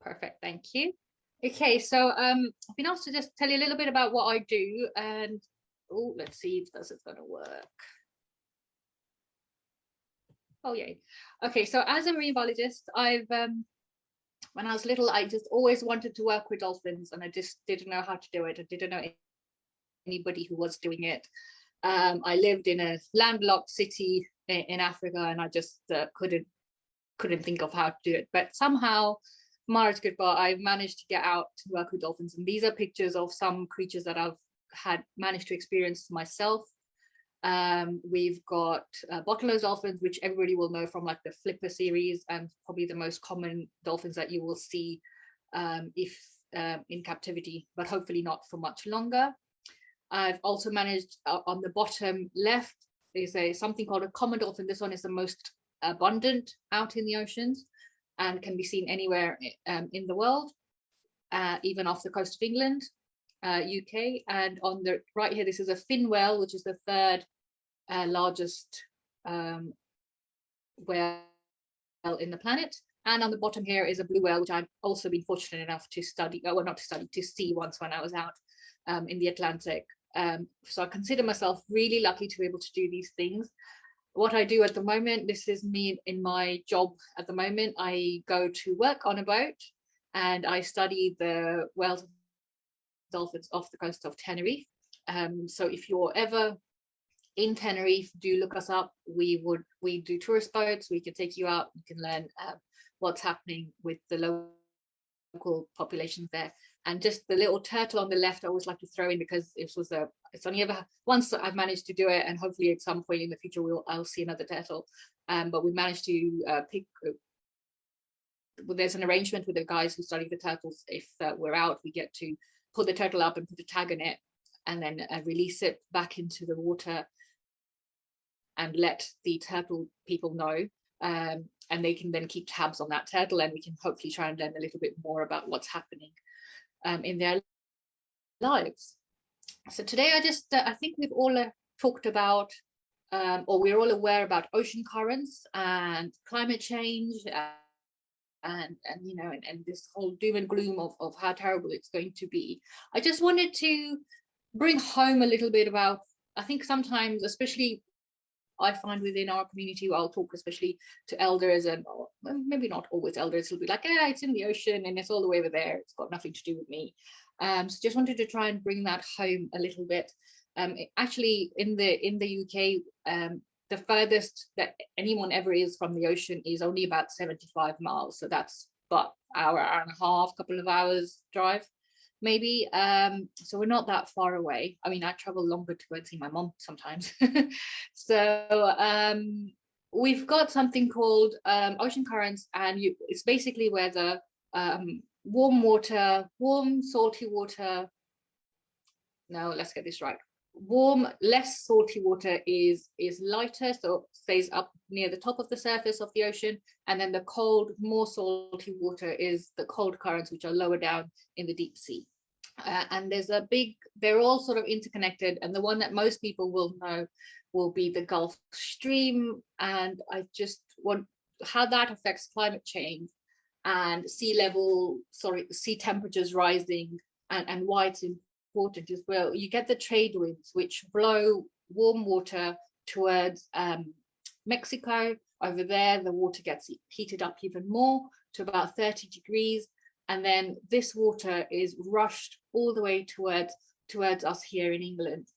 Perfect, thank you. Okay, so I've been asked to just tell you a little bit about what I do, and oh, let's see if this is going to work. Oh, yay. Okay, so as a marine biologist, I've when I was little, I just always wanted to work with dolphins, and I just didn't know how to do it. I didn't know anybody who was doing it. I lived in a landlocked city in Africa, and I just couldn't think of how to do it. But somehow, Mars Goodbar, I managed to get out to work with dolphins, and these are pictures of some creatures that I've had managed to experience myself. We've got bottlenose dolphins, which everybody will know from like the Flipper series, and probably the most common dolphins that you will see if in captivity, but hopefully not for much longer. I've also managed on the bottom left, there's something called a common dolphin. This one is the most abundant out in the oceans and can be seen anywhere in the world, even off the coast of England, UK. And on the right here, this is a fin whale, which is the third largest whale in the planet. And on the bottom here is a blue whale, which I've also been fortunate enough to study, well, not to study, to see once when I was out in the Atlantic. So I consider myself really lucky to be able to do these things. What I do at the moment, this is me in my job at the moment. I go to work on a boat and I study the whales and dolphins off the coast of Tenerife. So if you're ever in Tenerife, do look us up. We do tourist boats. We can take you out. You can learn what's happening with the local populations there. And just the little turtle on the left, I always like to throw in because it's only ever once I've managed to do it, and hopefully at some point in the future I'll see another turtle. But we managed to pick. There's an arrangement with the guys who study the turtles. If we're out, we get to pull the turtle up and put a tag on it, and then release it back into the water, and let the turtle people know. And they can then keep tabs on that turtle, and we can hopefully try and learn a little bit more about what's happening in their lives. So today I think we've all talked about, or we're all aware about ocean currents and climate change, and you know, and this whole doom and gloom of how terrible it's going to be. I just wanted to bring home a little bit about, I think sometimes, especially I find within our community, I'll talk especially to elders, and maybe not always elders, will be like, yeah, it's in the ocean and it's all the way over there, it's got nothing to do with me. So just wanted to try and bring that home a little bit. Actually, in the UK, the furthest that anyone ever is from the ocean is only about 75 miles. So that's about an hour and a half, couple of hours drive, maybe. So we're not that far away. I mean, I travel longer to go and see my mom sometimes. So we've got something called ocean currents, and it's basically where the warm, salty water. No, let's get this right. Warm, less salty water is lighter, so stays up near the top of the surface of the ocean, and then the cold, more salty water is the cold currents, which are lower down in the deep sea. And they're all sort of interconnected, and the one that most people will know will be the Gulf Stream. And I just want how that affects climate change and sea temperatures rising, and why it's important as well. You get the trade winds, which blow warm water towards Mexico. Over there, the water gets heated up even more to about 30 degrees. And then this water is rushed all the way towards us here in England.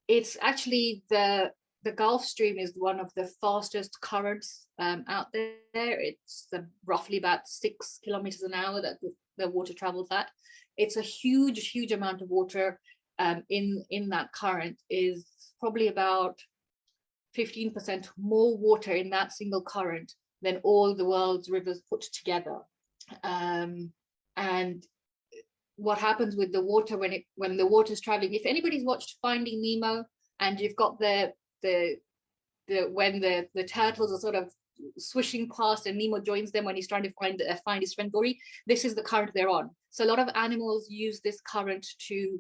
It's actually the Gulf Stream is one of the fastest currents out there. It's roughly about 6 kilometers an hour that the water travels at. It's a huge amount of water in that current. Is probably about 15% more water in that single current than all the world's rivers put together. And what happens with the water when the water's traveling, if anybody's watched Finding Nemo, and you've got when the turtles are sort of swishing past and Nemo joins them when he's trying to find his friend Dory, this is the current they're on. So a lot of animals use this current to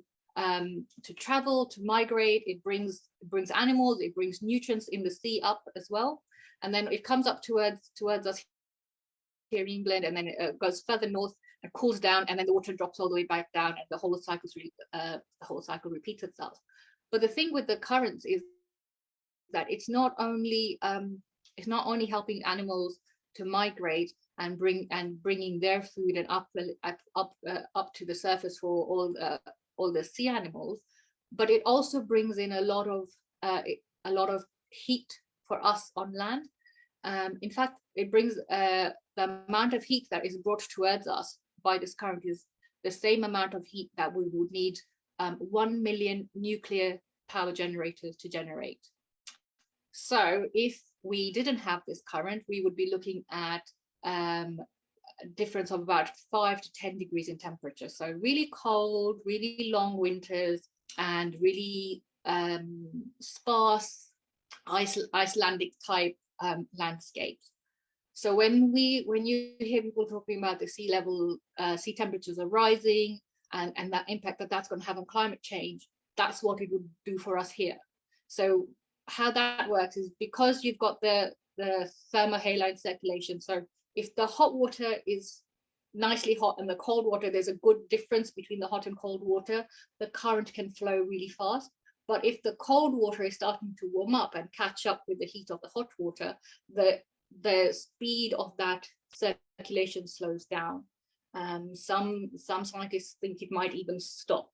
travel, to migrate. It brings animals, it brings nutrients in the sea up as well, and then it comes up towards us here in England, and then it goes further north and cools down, and then the water drops all the way back down, and the whole cycle repeats itself. But the thing with the currents is that it's not only helping animals to migrate and bringing their food and up to the surface for all the sea animals, but it also brings in a lot of heat for us on land. In fact, it brings the amount of heat that is brought towards us by this current is the same amount of heat that we would need 1 million nuclear power generators to generate. So if we didn't have this current, we would be looking at a difference of about 5 to 10 degrees in temperature. So really cold, really long winters, and really sparse Icelandic type landscapes. So when you hear people talking about the sea temperatures are rising, and that impact that's going to have on climate change, that's what it would do for us here. So how that works is because you've got the thermohaline circulation. So if the hot water is nicely hot and the cold water, there's a good difference between the hot and cold water, the current can flow really fast. But if the cold water is starting to warm up and catch up with the heat of the hot water, the speed of that circulation slows down. Some scientists think it might even stop.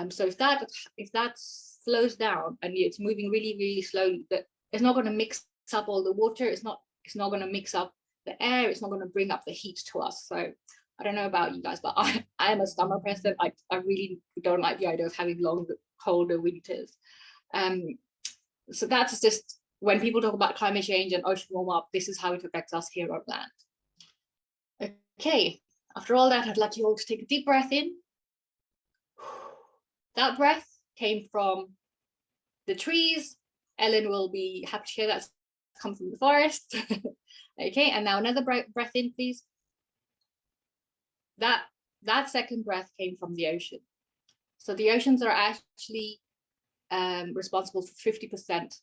So if that slows down and it's moving really, really slowly, that it's not going to mix up all the water. It's not going to mix up the air. It's not going to bring up the heat to us. So I don't know about you guys, but I am a summer person. I really don't like the idea of having long, colder winters. So that's just when people talk about climate change and ocean warm up, this is how it affects us here on land. Okay, after all that, I'd like you all to take a deep breath in. That breath came from the trees. Ellen will be happy to share that's come from the forest. Okay, and now another breath in, please. That second breath came from the ocean. So the oceans are actually responsible for 50%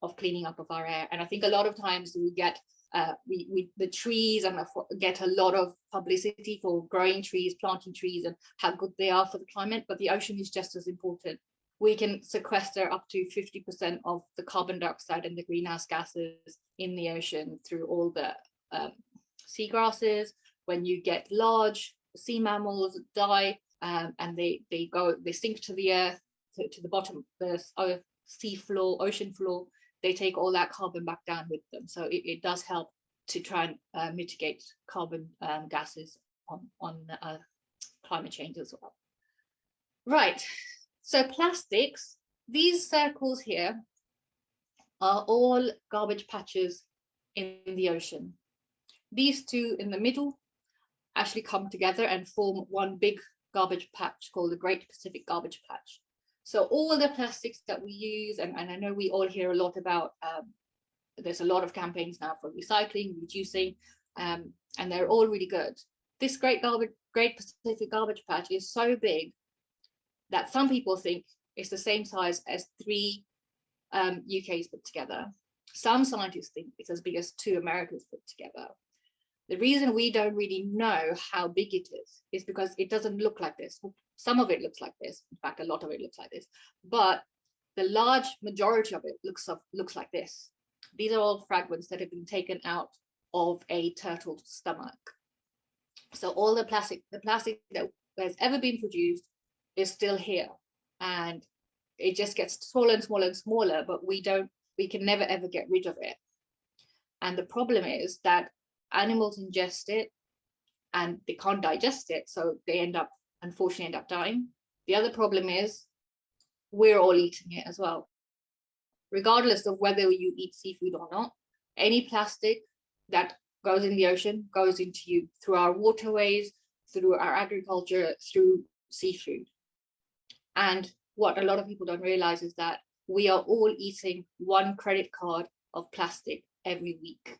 of cleaning up of our air. And I think a lot of times we get the trees and get a lot of publicity for growing trees, planting trees, and how good they are for the climate, but the ocean is just as important. We can sequester up to 50% of the carbon dioxide and the greenhouse gases in the ocean through all the seagrasses. When you get large sea mammals die and they sink to the earth, to the bottom, the sea floor, ocean floor, they take all that carbon back down with them. So it does help to try and mitigate carbon gases on climate change as well. Right, so plastics, these circles here are all garbage patches in the ocean. These two in the middle actually come together and form one big garbage patch called the Great Pacific Garbage Patch. So all the plastics that we use, and I know we all hear a lot about, there's a lot of campaigns now for recycling, reducing, and they're all really good. This Great Pacific Garbage Patch is so big that some people think it's the same size as 3 UKs put together. Some scientists think it's as big as 2 Americas put together. The reason we don't really know how big it is because it doesn't look like this. Some of it looks like this. In fact, a lot of it looks like this. But the large majority of it looks like this. These are all fragments that have been taken out of a turtle's stomach. So all the plastic that has ever been produced is still here. And it just gets smaller and smaller and smaller, but we can never ever get rid of it. And the problem is that animals ingest it and they can't digest it, so they unfortunately end up dying. The other problem is we're all eating it as well. Regardless of whether you eat seafood or not, any plastic that goes in the ocean goes into you through our waterways, through our agriculture, through seafood. And what a lot of people don't realize is that we are all eating 1 credit card of plastic every week.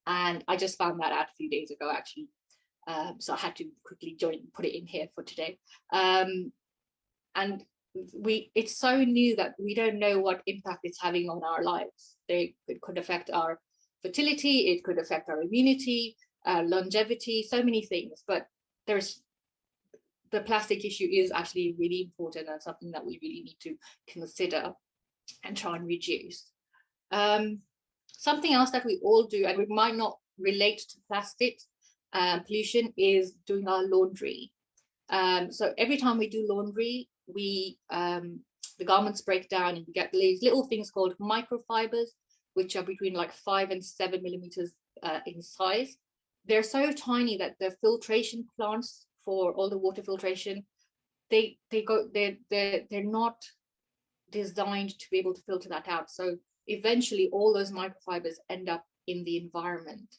And I just found that out a few days ago, actually. So I had to quickly put it in here for today. And it's so new that we don't know what impact it's having on our lives. It could affect our fertility, it could affect our immunity, longevity, so many things. But the plastic issue is actually really important and something that we really need to consider and try and reduce. Something else that we all do, and we might not relate to plastics pollution, is doing our laundry. So every time we do laundry, the garments break down and you get these little things called microfibers, which are between like 5 and 7 millimeters in size. They're so tiny that the filtration plants for all the water filtration, they're not designed to be able to filter that out. So eventually all those microfibers end up in the environment.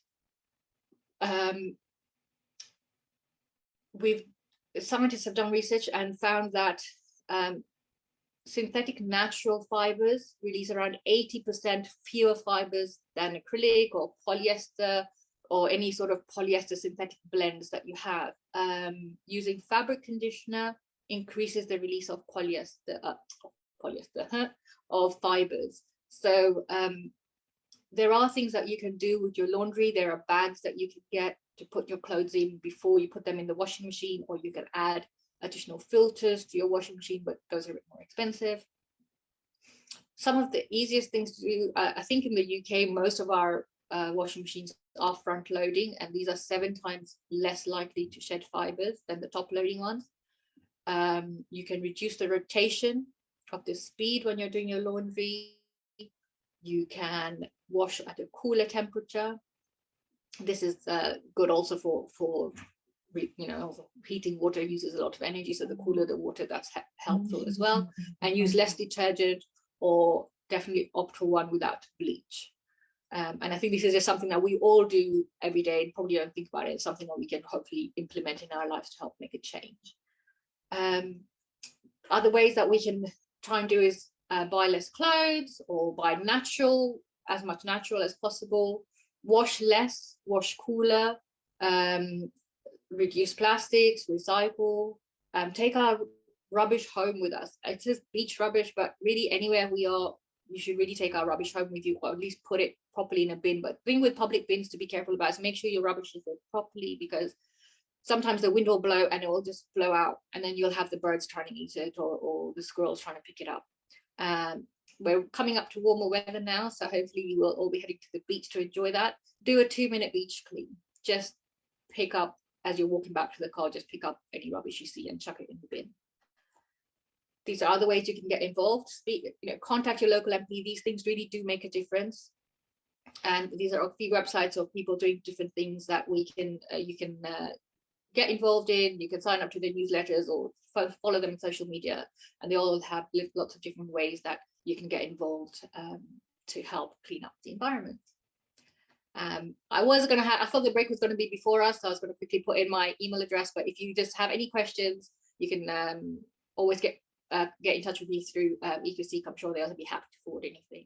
Scientists have done research and found that synthetic natural fibers release around 80% fewer fibers than acrylic or polyester or any sort of polyester synthetic blends that you have. Using fabric conditioner increases the release of of fibers. So there are things that you can do with your laundry. There are bags that you can get to put your clothes in before you put them in the washing machine, or you can add additional filters to your washing machine, but those are a bit more expensive. Some of the easiest things to do, I think in the UK, most of our washing machines are front loading, and these are 7 times less likely to shed fibers than the top loading ones. You can reduce the rotation of the speed when you're doing your laundry. You can wash at a cooler temperature. This is good also for heating water uses a lot of energy, so the cooler the water, that's helpful as well. And use less detergent, or definitely opt for one without bleach. And I think this is just something that we all do every day and probably don't think about it. It's something that we can hopefully implement in our lives to help make a change. Other ways that we can try and do is buy less clothes, or buy as much natural as possible. Wash less, wash cooler, reduce plastics, recycle, take our rubbish home with us. It says beach rubbish, but really anywhere we are, you should really take our rubbish home with you, or at least put it properly in a bin. But the thing with public bins to be careful about is make sure your rubbish is filled properly, because sometimes the wind will blow and it will just blow out, and then you'll have the birds trying to eat it, or the squirrels trying to pick it up. We're coming up to warmer weather now, so hopefully you will all be heading to the beach to enjoy that. Do a 2-minute beach clean. Just pick up, as you're walking back to the car, just pick up any rubbish you see and chuck it in the bin. These are other ways you can get involved. Contact your local MP. These things really do make a difference. And these are a few websites of people doing different things that you can get involved in. You can sign up to their newsletters or follow them on social media, and they all have lots of different ways that you can get involved to help clean up the environment. I thought the break was going to be before us, so I was going to quickly put in my email address, but if you just have any questions, you can always get in touch with me through Eco-Sikh. I'm sure they'll be happy to forward anything.